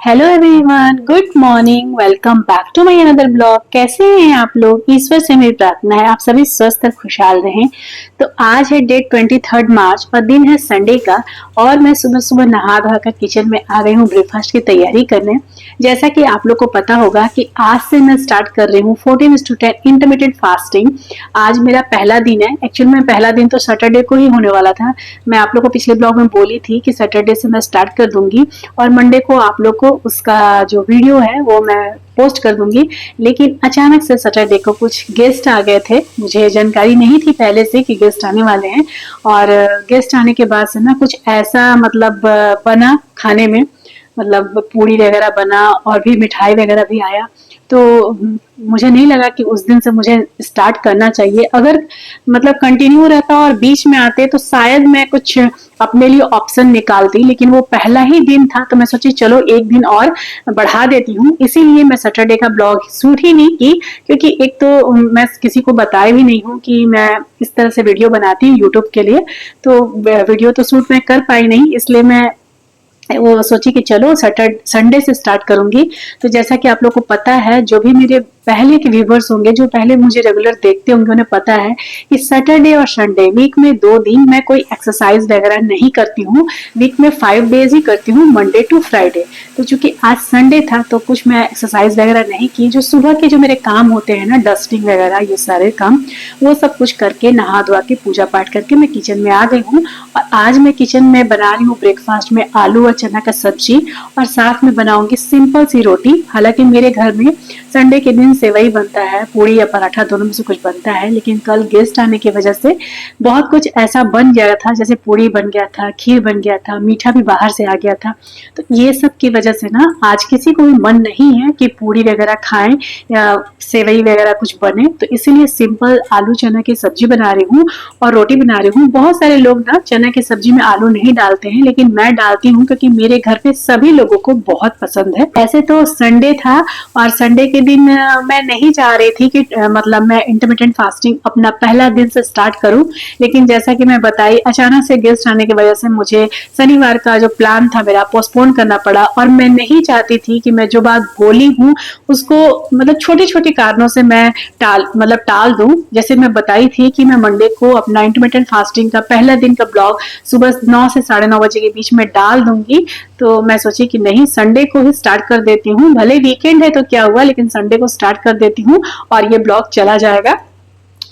Hello everyone, good morning. Welcome back to my another blog. कैसे हैं आप लोग? ईश्वर से मेरी प्रार्थना है आप सभी स्वस्थ और खुशहाल रहें। तो आज है डेट 23 मार्च और दिन है संडे का। और मैं सुबह सुबह नहा धोकर कर किचन में आ गई हूँ ब्रेकफास्ट की तैयारी करने। जैसा कि आप लोग को पता होगा कि आज से मैं स्टार्ट कर रही हूँ 14:10 इंटरमीडिएट फास्टिंग। आज मेरा पहला दिन है। एक्चुअली में पहला दिन तो सैटरडे को ही होने वाला था। मैं आप लोग को पिछले ब्लॉग में बोली थी कि सैटरडे से मैं स्टार्ट कर दूंगी और मंडे को आप लोग को उसका जो वीडियो है वो मैं पोस्ट कर दूंगी। लेकिन अचानक से सैटरडे को कुछ गेस्ट आ गए थे। मुझे जानकारी नहीं थी पहले से कि गेस्ट आने वाले हैं। और गेस्ट आने के बाद से ना कुछ ऐसा मतलब बना खाने में, मतलब पूड़ी वगैरह बना और भी मिठाई वगैरह भी आया। तो मुझे नहीं लगा कि उस दिन से मुझे स्टार्ट करना चाहिए। अगर मतलब कंटिन्यू रहता और बीच में आते तो शायद मैं कुछ अपने लिए ऑप्शन निकालती, लेकिन वो पहला ही दिन था तो मैं सोची चलो एक दिन और बढ़ा देती हूँ। इसीलिए मैं सैटरडे का ब्लॉग शूट ही नहीं की, क्योंकि एक तो मैं किसी को बताया भी नहीं हूँ कि मैं इस तरह से वीडियो बनाती हूँ यूट्यूब के लिए। तो वीडियो तो शूट मैं कर पाई नहीं, इसलिए मैं वो सोची कि चलो सैटरडे संडे से स्टार्ट करूंगी। तो जैसा कि आप लोग को पता है, जो भी मेरे पहले के व्यूवर्स होंगे, जो पहले मुझे रेगुलर देखते होंगे, उन्हें पता है कि सैटरडे और संडे वीक में 2 दिन मैं कोई एक्सरसाइज वगैरह नहीं करती हूँ। वीक में 5 डेज ही करती हूँ, मंडे टू फ्राइडे। तो चूंकि आज संडे था तो कुछ मैं एक्सरसाइज वगैरह नहीं की। जो सुबह के जो मेरे काम होते हैं ना, डस्टिंग वगैरह, ये सारे काम वो सब कुछ करके नहा धोआ के पूजा पाठ करके मैं किचन में आ गई हूँ। और आज मैं किचन में बना रही हूँ ब्रेकफास्ट में आलू और चना का सब्जी, और साथ में बनाऊंगी सिंपल सी रोटी। हालांकि मेरे घर में संडे के दिन सेवई बनता है, पूड़ी या पराठा दोनों में से कुछ बनता है, लेकिन कल गेस्ट आने की वजह से बहुत कुछ ऐसा बन गया था, जैसे पूड़ी बन गया था, खीर बन गया था, मीठा भी बाहर से आ गया था। तो ये सब की वजह से ना आज किसी को भी मन नहीं है कि पूड़ी वगैरह खाएं या सेवई वगैरह कुछ बने। तो इसीलिए सिंपल आलू चना की सब्जी बना रही हूँ और रोटी बना रही हूँ। बहुत सारे लोग ना चना की सब्जी में आलू नहीं डालते हैं, लेकिन मैं डालती हूँ क्योंकि मेरे घर पे सभी लोगों को बहुत पसंद है। ऐसे तो संडे था और संडे के दिन मैं नहीं चाह रही थी कि मतलब मैं इंटरमिटेंट फास्टिंग अपना पहला दिन से स्टार्ट करूं, लेकिन जैसा कि मैं बताई अचानक से गेस्ट आने की वजह से मुझे शनिवार का जो प्लान था मेरा पोस्टपोन करना पड़ा। और मैं नहीं चाहती थी कि मैं जो बात बोली हूँ उसको मतलब छोटे छोटे कारणों से मैं टाल दूं। जैसे मैं बताई थी कि मैं मंडे को अपना इंटरमिटेंट फास्टिंग का पहला दिन का ब्लॉग सुबह 9 से 9:30 बजे के बीच में डाल दूंगी। तो मैं सोची कि नहीं, संडे को ही स्टार्ट कर देती हूँ। भले वीकेंड है तो क्या हुआ, लेकिन संडे को स्टार्ट कर देती हूँ और ये ब्लॉग चला जाएगा।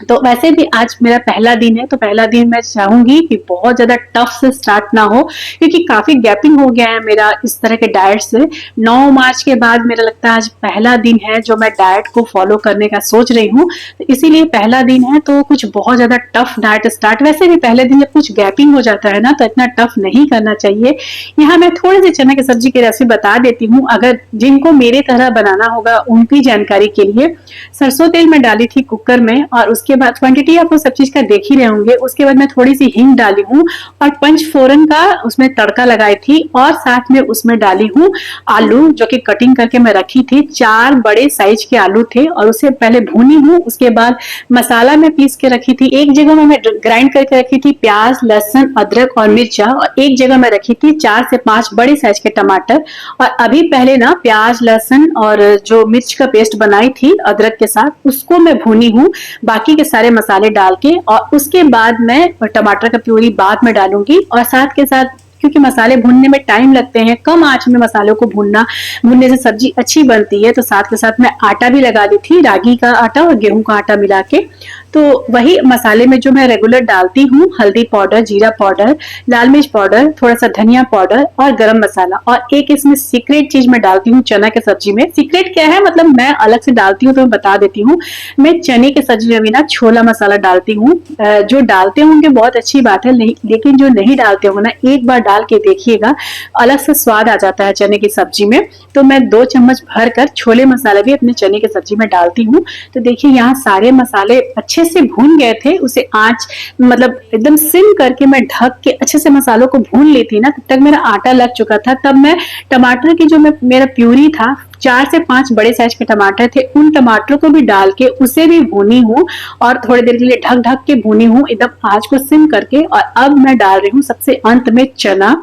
तो वैसे भी आज मेरा पहला दिन है, तो पहला दिन मैं चाहूंगी कि बहुत ज्यादा टफ से स्टार्ट ना हो, क्योंकि काफी गैपिंग हो गया है मेरा इस तरह के डाइट से। 9 मार्च के बाद मेरा लगता है आज पहला दिन है जो मैं डाइट को फॉलो करने का सोच रही हूँ। तो इसीलिए पहला दिन है तो कुछ बहुत ज्यादा टफ डाइट स्टार्ट। वैसे भी पहले दिन जब कुछ गैपिंग हो जाता है ना तो इतना टफ नहीं करना चाहिए। यहाँ मैं थोड़ी सी चना की सब्जी की रेसिपी बता देती हूँ, अगर जिनको मेरे तरह बनाना होगा उनकी जानकारी के लिए। सरसों तेल में डाली थी कुकर में, और उसके बाद क्वांटिटी आप सब चीज का देख ही रहे होंगे। उसके बाद मैं थोड़ी सी हींग डाली हूँ और पंच फोरन का उसमें तड़का लगाई थी, और साथ में उसमें डाली हूँ आलू जो कि कटिंग करके मैं रखी थी। 4 बड़े साइज के आलू थे और उसे पहले भूनी हूँ। उसके बाद मसाला में पीस के रखी थी। एक जगह में मैं ग्राइंड करके रखी थी प्याज, लहसुन, अदरक और मिर्चा, और एक जगह में रखी थी 4 से 5 बड़े साइज के टमाटर। और अभी पहले ना प्याज, लहसुन और जो मिर्च का पेस्ट बनाई थी अदरक के साथ, उसको मैं भूनी हूँ बाकी के सारे मसाले डाल के। और उसके बाद मैं टमाटर का प्यूरी बाद में डालूंगी। और साथ के साथ, क्योंकि मसाले भूनने में टाइम लगते हैं, कम आंच में मसालों को भूनने से सब्जी अच्छी बनती है, तो साथ के साथ मैं आटा भी लगा दी थी, रागी का आटा और गेहूं का आटा मिला के। तो वही मसाले में जो मैं रेगुलर डालती हूँ, हल्दी पाउडर, जीरा पाउडर, लाल मिर्च पाउडर, थोड़ा सा धनिया पाउडर और गरम मसाला। और एक इसमें सीक्रेट चीज मैं डालती हूँ चना के सब्जी में। सीक्रेट क्या है, मतलब मैं अलग से डालती हूँ तो मैं बता देती हूँ। मैं चने के सब्जी में भी ना छोला मसाला डालती हूँ। जो डालते होंगे बहुत अच्छी बात है, लेकिन जो नहीं डालते होंगे ना, एक बार डाल के देखिएगा, अलग से स्वाद आ जाता है चने की सब्जी में। तो मैं 2 चम्मच भर कर छोले मसाला भी अपने चने की सब्जी में डालती हूँ। तो देखिए यहाँ सारे मसाले अच्छे से भून गए थे। उसे आंच मतलब एकदम सिम करके मैं ढक के अच्छे से मसालों को भून ली थी ना, तब तक मेरा आटा लग चुका था। तब मैं टमाटर की जो मेरा प्यूरी था, 4 से 5 बड़े साइज के टमाटर थे, उन टमाटरों को भी डाल के उसे भी भूनी हूँ और थोड़ी देर के लिए ढक ढक के भूनी हूँ एकदम आंच को सिम करके। और अब मैं डाल रही हूँ सबसे अंत में चना।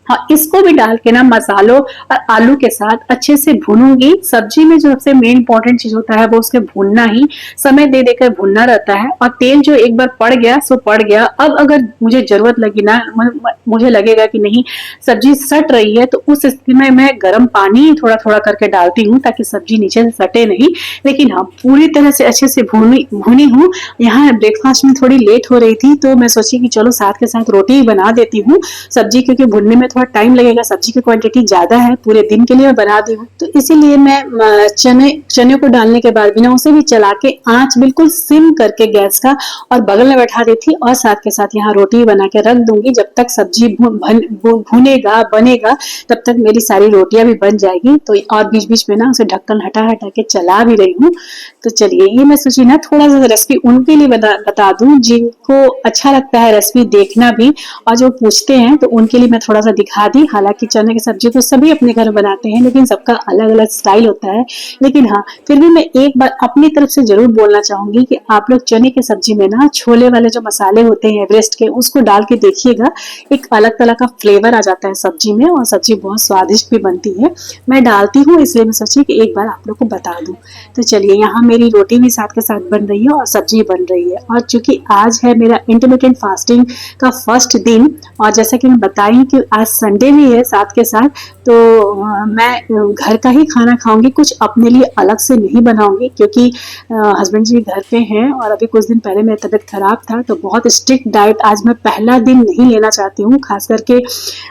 हाँ, इसको भी डाल के ना मसालों और आलू के साथ अच्छे से भूनूंगी। सब्जी में जो सबसे मेन इंपॉर्टेंट चीज होता है वो उसके भूनना ही, समय दे देकर भूनना रहता है। और तेल जो एक बार पड़ गया सो पड़ गया। अब अगर मुझे जरूरत लगी ना, मुझे लगेगा कि नहीं सब्जी सट रही है, तो उस स्थिति में मैं गर्म पानी थोड़ा थोड़ा करके डालती हूँ ताकि सब्जी नीचे से सटे नहीं। लेकिन हाँ, पूरी तरह से अच्छे से भूनी भूनी हूँ। यहाँ ब्रेकफास्ट में थोड़ी लेट हो रही थी तो मैं सोची कि चलो साथ के साथ रोटी ही बना देती हूँ। सब्जी क्योंकि भुनने में थोड़ा टाइम लगेगा, सब्जी की क्वांटिटी ज्यादा है, पूरे दिन के लिए मैं बना दी हूँ, तो इसीलिए मैं चने चने को डालने के बाद बिना उसे भी चला के आंच बिल्कुल सिम करके गैस का और बगल में बैठा देती और साथ के साथ यहाँ रोटी बना के रख दूंगी। जब तक सब्जी भुनेगा बनेगा तब तक मेरी सारी रोटियां भी बन जाएगी। तो और बीच बीच में ना उसे ढक्कन हटा हटा के चला भी रही हूँ। तो चलिए, ये मैं सोची ना थोड़ा सा रेसिपी उनके लिए बता दूं जिनको अच्छा लगता है रेसिपी देखना भी, और जो पूछते हैं तो उनके लिए मैं थोड़ा सा दिखा दी। हालांकि चने की सब्जी तो सभी अपने घर बनाते हैं, लेकिन सबका अलग अलग स्टाइल होता है। लेकिन हाँ, फिर भी मैं एक बार अपनी तरफ से जरूर बोलना चाहूंगी कि आप लोग चने की सब्जी में ना छोले वाले जो मसाले होते हैं एवरेस्ट के, उसको डाल के देखिएगा। एक अलग तरह का फ्लेवर आ जाता है सब्जी में और सब्जी बहुत स्वादिष्ट भी बनती है। मैं डालती हूँ, इसलिए मैं सोची कि एक बार आप लोग को बता दूं। तो चलिए, यहाँ मेरी रोटी भी साथ के साथ बन रही है और सब्जी बन रही है। और चूंकि आज है मेरा इंटरमिटेंट फास्टिंग का फर्स्ट दिन, और जैसा कि मैं बताई कि आज संडे भी है साथ के साथ, तो मैं घर का ही खाना खाऊंगी, कुछ अपने लिए अलग से नहीं बनाऊंगी। क्योंकि हस्बैंड जी घर पे हैं और अभी कुछ दिन पहले मेरी तबीयत खराब था, तो बहुत स्ट्रिक्ट डाइट आज मैं पहला दिन नहीं लेना चाहती हूँ, खास करके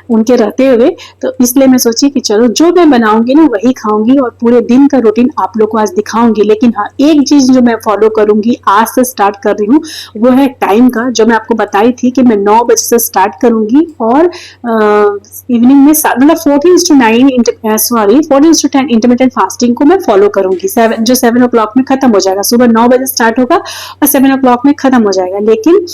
उनके रहते हुए। तो इसलिए मैं सोची कि चलो जो मैं बनाऊंगी ना वही खाऊंगी और पूरे दिन का रूटीन आप लोग को आज दिखाऊंगी। लेकिन हाँ, एक चीज जो मैं फॉलो करूंगी, आज से स्टार्ट कर रही हूँ, वो है टाइम का। जो मैं आपको बताई थी कि मैं 9 बजे से स्टार्ट करूंगी और इवनिंग में मतलब 14:9 सॉरी 14:10 इंटरमिटेंट फास्टिंग को मैं फॉलो करूंगी। जो 7 o'clock में खत्म हो जाएगा, सुबह 9 बजे स्टार्ट होगा और 7 o'clock में खत्म हो जाएगा। लेकिन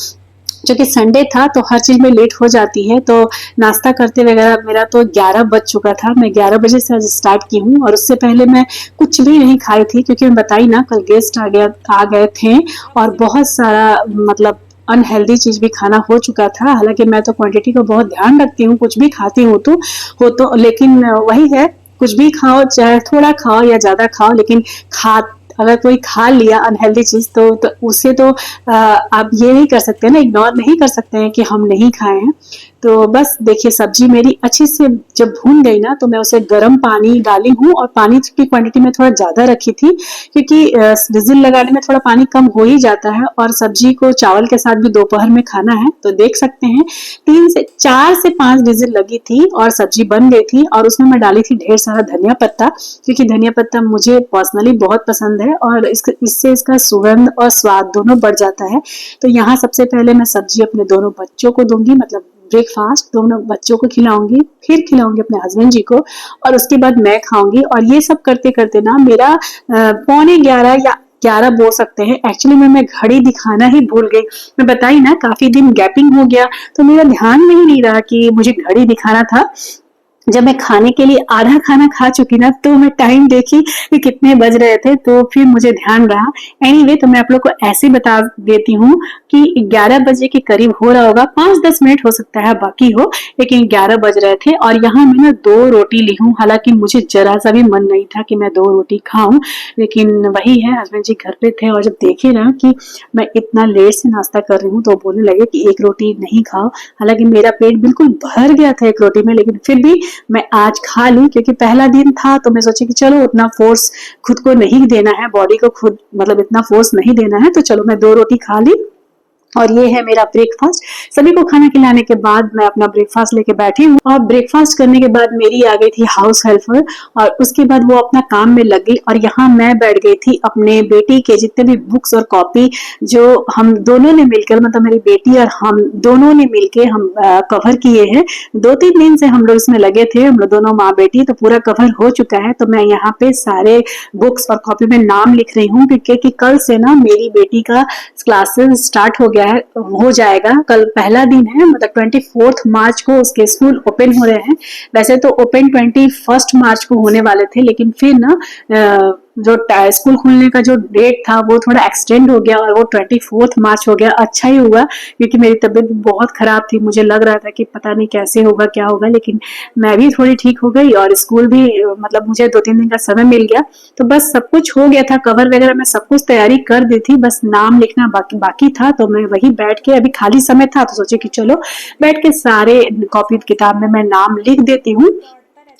क्योंकि संडे था तो हर चीज में लेट हो जाती है, तो नाश्ता करते वगैरह मेरा तो 11 बज चुका था। मैं 11 बजे से स्टार्ट की हूँ और उससे पहले मैं कुछ भी नहीं खाई थी, क्योंकि मैं बताई ना कल गेस्ट आ गए थे और बहुत सारा मतलब अनहेल्दी चीज भी खाना हो चुका था। हालांकि मैं तो क्वांटिटी को बहुत ध्यान रखती हूँ, कुछ भी खाती हूँ तो लेकिन वही है, कुछ भी खाओ, चाहे थोड़ा खाओ या ज्यादा खाओ, लेकिन खा अगर कोई खा लिया अनहेल्दी चीज तो उसे तो आप ये नहीं कर सकते ना, इग्नोर नहीं कर सकते हैं कि हम नहीं खाए हैं। तो बस देखिए, सब्जी मेरी अच्छे से जब भून गई ना तो मैं उसे गर्म पानी डाली हूँ, और पानी की क्वांटिटी में थोड़ा ज्यादा रखी थी क्योंकि विजिल लगाने में थोड़ा पानी कम हो ही जाता है, और सब्जी को चावल के साथ भी दोपहर में खाना है। तो देख सकते हैं 4 से 5 विजिल लगी थी और सब्जी बन गई थी। और उसमें मैं डाली थी ढेर सारा धनिया पत्ता, क्योंकि धनिया पत्ता मुझे पर्सनली बहुत पसंद है और इससे इसका सुगंध और स्वाद दोनों बढ़ जाता है। तो यहाँ सबसे पहले मैं सब्जी अपने दोनों बच्चों को दूंगी, मतलब ब्रेकफास्ट दोनों बच्चों को खिलाऊंगी, फिर खिलाऊंगी अपने हस्बैंड जी को, और उसके बाद मैं खाऊंगी। और ये सब करते करते ना मेरा 11:15 या 11 बोल सकते हैं। एक्चुअली मैं घड़ी दिखाना ही भूल गई। मैं बताई ना काफी दिन गैपिंग हो गया, तो मेरा ध्यान में ही नहीं रहा कि मुझे घड़ी दिखाना था। जब मैं खाने के लिए आधा खाना खा चुकी ना, तो मैं टाइम देखी कि कितने बज रहे थे, तो फिर मुझे ध्यान रहा। एनीवे, तो मैं आप लोग को ऐसे बता देती हूँ कि 11 बजे के करीब हो रहा होगा, 5-10 मिनट हो सकता है बाकी हो, लेकिन 11 बज रहे थे। और यहाँ मैं 2 रोटी ली हूँ। हालांकि मुझे जरा सा भी मन नहीं था कि मैं 2 रोटी खाऊं, लेकिन वही है, हस्बैंड जी घर पे थे और जब देखे ना कि मैं इतना लेट से नाश्ता कर रही हूँ तो बोलने लगे कि एक रोटी नहीं खाओ। हालांकि मेरा पेट बिल्कुल भर गया था एक रोटी में, लेकिन फिर भी मैं आज खा ली क्योंकि पहला दिन था। तो मैं सोची कि चलो उतना फोर्स खुद को नहीं देना है, बॉडी को खुद मतलब इतना फोर्स नहीं देना है, तो चलो मैं 2 रोटी खा ली। और ये है मेरा ब्रेकफास्ट। सभी को खाना खिलाने के बाद मैं अपना ब्रेकफास्ट लेके बैठी हूँ, और ब्रेकफास्ट करने के बाद मेरी आ गई थी हाउस हेल्पर, और उसके बाद वो अपना काम में लग गई और यहाँ मैं बैठ गई थी अपने बेटी के जितने भी बुक्स और कॉपी जो हम दोनों ने मिलकर, मतलब मेरी बेटी और हम दोनों ने मिलकर हम कवर किए हैं। 2-3 दिन से हम लोग इसमें लगे थे, हम लोग दोनों माँ बेटी, तो पूरा कवर हो चुका है। तो मैं यहाँ पे सारे बुक्स और कॉपी में नाम लिख रही हूँ क्योंकि कल से ना मेरी बेटी का क्लासेस स्टार्ट हो जाएगा। कल पहला दिन है, मतलब 24 मार्च को उसके स्कूल ओपन हो रहे हैं। वैसे तो ओपन 21 मार्च को होने वाले थे, लेकिन फिर ना जो स्कूल खुलने का जो डेट था वो थोड़ा एक्सटेंड हो गया और वो 24 मार्च हो गया। अच्छा ही हुआ क्योंकि मेरी तबीयत बहुत खराब थी, मुझे लग रहा था कि पता नहीं कैसे होगा क्या होगा, लेकिन मैं भी थोड़ी ठीक हो गई और स्कूल भी मतलब मुझे 2-3 दिन का समय मिल गया। तो बस सब कुछ हो गया था, कवर वगैरह मैं सब कुछ तैयारी कर दी थी, बस नाम लिखना बाकी बाकी था। तो मैं वही बैठ के, अभी खाली समय था तो सोचे कि चलो बैठ के सारे कॉपी किताब में मैं नाम लिख देती हूँ।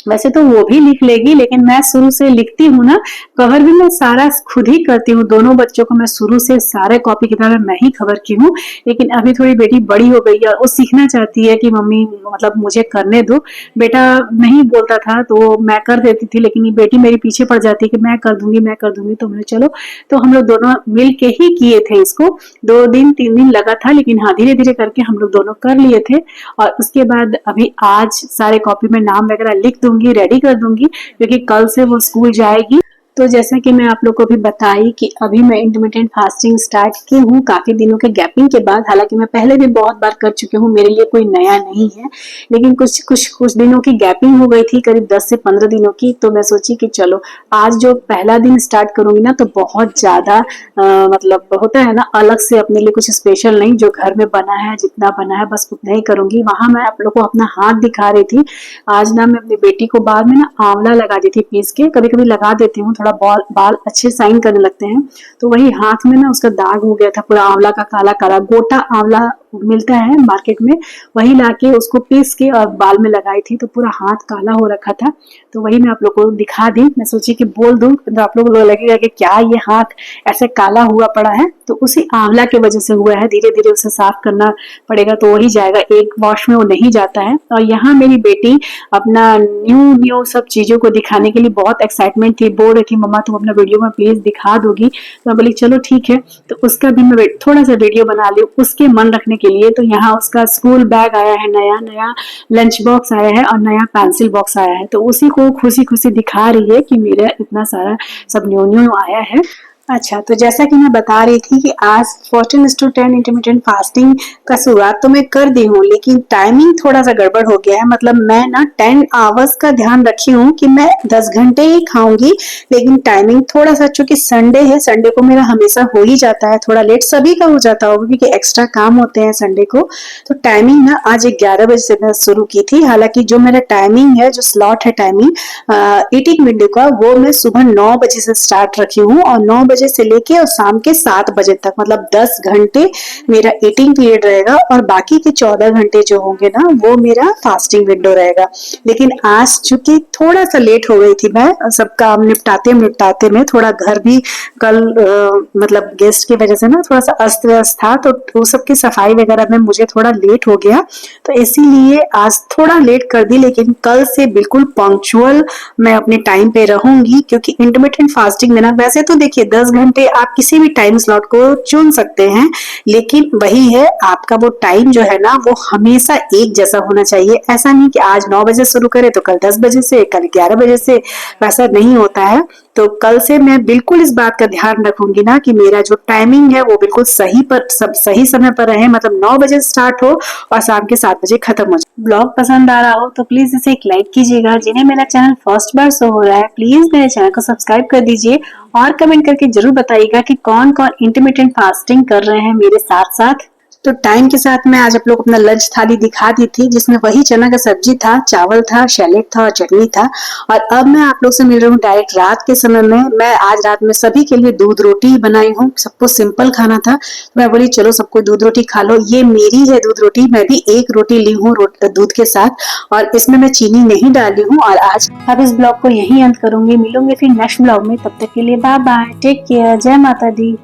वैसे तो वो भी लिख लेगी, लेकिन मैं शुरू से लिखती हूँ ना, कवर भी मैं सारा खुद ही करती हूँ। दोनों बच्चों को मैं शुरू से सारे कॉपी किताबें मैं ही कवर की हूँ। लेकिन अभी थोड़ी बेटी बड़ी हो गई है और वो सीखना चाहती है कि मम्मी मतलब मुझे करने दो। बेटा नहीं बोलता था तो मैं कर देती थी, लेकिन ये बेटी मेरे पीछे पड़ जाती है कि मैं कर दूंगी मैं कर दूंगी। तो मैंने चलो, तो हम लोग दोनों मिल के ही किए थे इसको। 2 दिन 3 दिन लगा था, लेकिन हाँ धीरे धीरे करके हम लोग दोनों कर लिए थे। और उसके बाद अभी आज सारे कॉपी में नाम वगैरह लिख दूंगी, रेडी कर दूंगी, क्योंकि कल से वो स्कूल जाएगी। तो जैसा कि मैं आप लोग को भी बताई कि अभी मैं इंटरमिटेंट फास्टिंग स्टार्ट की हूँ काफी दिनों के गैपिंग के बाद। हालांकि मैं पहले भी बहुत बार कर चुकी हूँ, मेरे लिए कोई नया नहीं है, लेकिन कुछ दिनों की गैपिंग हो गई थी, करीब 10 से 15 दिनों की। तो मैं सोची कि चलो आज जो पहला दिन स्टार्ट करूंगी ना, तो बहुत ज्यादा मतलब होता है ना अलग से, अपने लिए कुछ स्पेशल नहीं, जो घर में बना है जितना बना है बस उतना ही करूंगी। वहां मैं आप लोग को अपना हाथ दिखा रही थी। आज ना मैं अपनी बेटी को बाद में ना आंवला लगा दी थी पीस के, कभी कभी लगा देती हूँ, थोड़ा बाल अच्छे साइन करने लगते हैं। तो वही हाथ में ना उसका दाग हो गया था पूरा, आंवला का काला काला, गोटा आंवला मिलता है मार्केट में, वही लाके उसको पीस के और बाल में लगाई थी, तो पूरा हाथ काला हो रखा था। तो वही मैं आप लोग को दिखा दी, मैं सोची कि बोल दूं तो आप लोग लगेगा कि क्या ये हाथ ऐसे काला हुआ पड़ा है। तो उसी आंवला की वजह से हुआ है, धीरे धीरे उसे साफ करना पड़ेगा तो वही जाएगा, एक वॉश में वो नहीं जाता है। और यहाँ मेरी बेटी अपना न्यू न्यू सब चीजों को दिखाने के लिए बहुत एक्साइटमेंट थी, बोल रही थी मम्मा तुम अपना वीडियो में प्लीज दिखा दोगी। तो मैं बोली चलो ठीक है। तो उसका भी मैं थोड़ा सा वीडियो बना ली उसके मन रखने के लिए। तो यहाँ उसका स्कूल बैग आया है, नया नया लंच बॉक्स आया है और नया पेंसिल बॉक्स आया है, तो उसी को खुशी खुशी दिखा रही है कि मेरा इतना सारा सब न्यू न्यू आया है। अच्छा, तो जैसा कि मैं बता रही थी कि आज 14:10 इंटरमिटेंट फास्टिंग का शुरुआत तो मैं कर दी हूँ, लेकिन टाइमिंग थोड़ा सा गड़बड़ हो गया है। मतलब मैं ना 10 आवर्स का ध्यान रखी हूँ कि मैं 10 घंटे ही खाऊंगी, लेकिन टाइमिंग थोड़ा सा, चूंकि संडे है, संडे को मेरा हमेशा हो ही जाता है थोड़ा लेट, सभी का हो जाता होगा क्योंकि एक्स्ट्रा काम होते हैं संडे को। तो टाइमिंग ना आज 11 बजे से मैं शुरू की थी। हालांकि जो मेरा टाइमिंग है, जो स्लॉट है टाइमिंग ईटिंग विंडो का, वो मैं सुबह 9 बजे से स्टार्ट रखी हूँ और 9 बजे से लेके और शाम के 7 बजे तक, मतलब 10 घंटे मेरा ईटिंग पीरियड रहेगा और बाकी के 14 घंटे जो होंगे ना वो मेरा फास्टिंग विंडो रहेगा। लेकिन आज चूंकि थोड़ा सा लेट हो गई थी, मैं सब काम निपटाते में थोड़ा घर भी कल मतलब गेस्ट की वजह से ना थोड़ा सा अस्त व्यस्त था, तो वो सब की सफाई वगैरह में मुझे थोड़ा लेट हो गया, तो इसीलिए आज थोड़ा लेट कर दी। लेकिन कल से बिल्कुल पंक्चुअल मैं अपने टाइम पे रहूंगी, क्योंकि इंटरमिटेंट फास्टिंग में ना, वैसे तो देखिए 10 घंटे आप किसी भी टाइम स्लॉट को चुन सकते हैं, लेकिन वही है आपका वो टाइम जो है ना वो हमेशा एक जैसा होना चाहिए। ऐसा नहीं कि आज 9 बजे शुरू करें तो कल 10 बजे से, कल 11 बजे से, वैसा नहीं होता है। तो कल से मैं बिल्कुल इस बात का ध्यान रखूंगी ना कि मेरा जो टाइमिंग है वो बिल्कुल सही समय पर रहे, मतलब 9 बजे स्टार्ट हो और शाम के 7 बजे खत्म हो जाए। ब्लॉग पसंद आ रहा हो तो प्लीज इसे एक लाइक कीजिएगा। जिन्हें मेरा चैनल फर्स्ट बार शो हो रहा है प्लीज मेरे चैनल को सब्सक्राइब कर दीजिए और कमेंट करके जरूर बताइएगा कि कौन कौन इंटरमिटेंट फास्टिंग कर रहे हैं मेरे साथ साथ। तो टाइम के साथ मैं आज आप लोग अपना लंच थाली दिखा दी थी, जिसमें वही चना का सब्जी था, चावल था, सैलेड था और चटनी था। और अब मैं आप लोग से मिल रही हूँ डायरेक्ट रात के समय में। मैं आज रात में सभी के लिए दूध रोटी बनाई हूँ, सबको सिंपल खाना था, तो मैं बोली चलो सबको दूध रोटी खा लो। ये मेरी है दूध रोटी, मैं भी एक रोटी ली हूँ दूध के साथ, और इसमें मैं चीनी नहीं डाली हूँ। और आज अब इस ब्लॉग को यही अंत करूंगी, मिलूंगी फिर नेक्स्ट ब्लॉग में, तब तक के लिए बाय बाय, टेक केयर, जय माता दी।